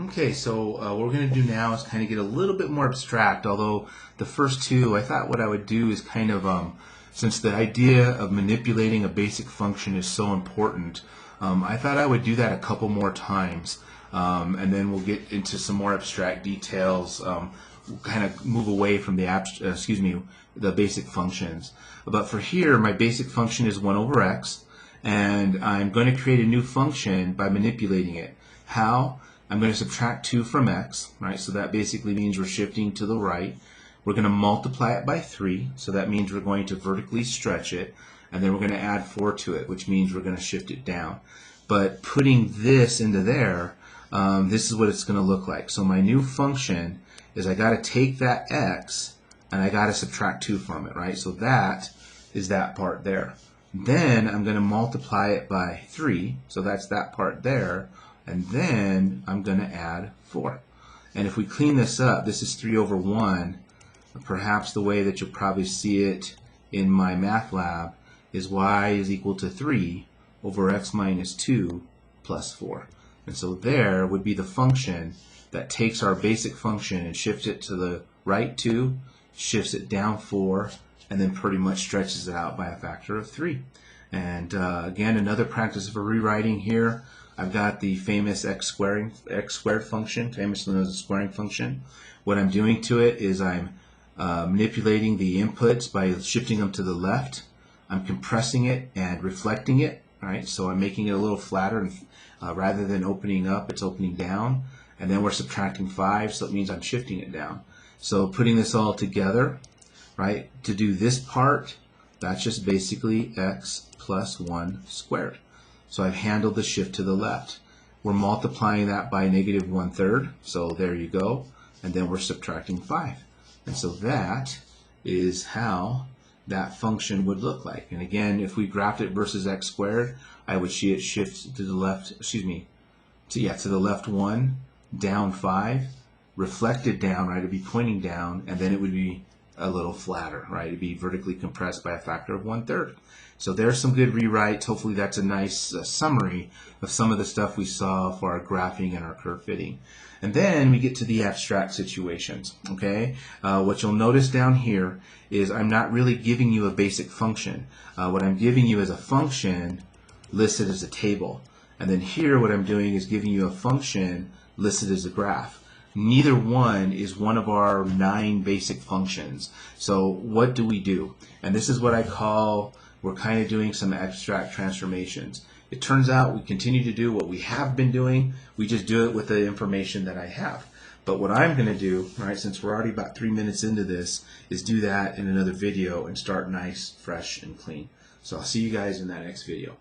Okay, so what we're going to do now is kind of get a little bit more abstract, although the first two, I thought what I would do is kind of, since the idea of manipulating a basic function is so important, I thought I would do that a couple more times, and then we'll get into some more abstract details, we'll kind of move away from the, the basic functions. But for here, my basic function is 1 over x, and I'm going to create a new function by manipulating it. How? I'm going to subtract 2 from x, right? So that basically means we're shifting to the right. We're going to multiply it by 3, so that means we're going to vertically stretch it, and then we're going to add 4 to it, which means we're going to shift it down. But putting this into there, this is what it's going to look like. So my new function is I got to take that x, and I got to subtract 2 from it, right? So that is that part there. Then I'm going to multiply it by 3, so that's that part there. And then I'm going to add 4. And if we clean this up, this is 3 over 1. Perhaps the way that you'll probably see it in my math lab is y is equal to 3 over x minus 2 plus 4. And so there would be the function that takes our basic function and shifts it to the right 2, shifts it down 4, and then pretty much stretches it out by a factor of 3. And again, another practice for rewriting here. I've got the famous x squared function, famously known as the squaring function. What I'm doing to it is I'm manipulating the inputs by shifting them to the left. I'm compressing it and reflecting it, right? So I'm making it a little flatter, and rather than opening up, it's opening down. And then we're subtracting 5, so it means I'm shifting it down. So putting this all together, right, to do this part, that's just basically x plus 1 squared. So I've handled the shift to the left. We're multiplying that by negative 1/3, so there you go. And then we're subtracting 5. And so that is how that function would look like. And again, if we graphed it versus x squared, I would see it shift to the left, to the left 1, down 5, reflected down, right? It'd be pointing down, and then it would be a little flatter, right? It'd be vertically compressed by a factor of 1/3. So there's some good rewrites. Hopefully that's a nice summary of some of the stuff we saw for our graphing and our curve fitting. And then we get to the abstract situations, okay? What you'll notice down here is I'm not really giving you a basic function. What I'm giving you is a function listed as a table. And then here what I'm doing is giving you a function listed as a graph. Neither one is one of our 9 basic functions. So what do we do? And this is what I call, we're kind of doing some abstract transformations. It turns out we continue to do what we have been doing, we just do it with the information that I have. But what I'm going to do, right, since we're already about 3 minutes into this, is do that in another video and start nice, fresh, and clean. So I'll see you guys in that next video.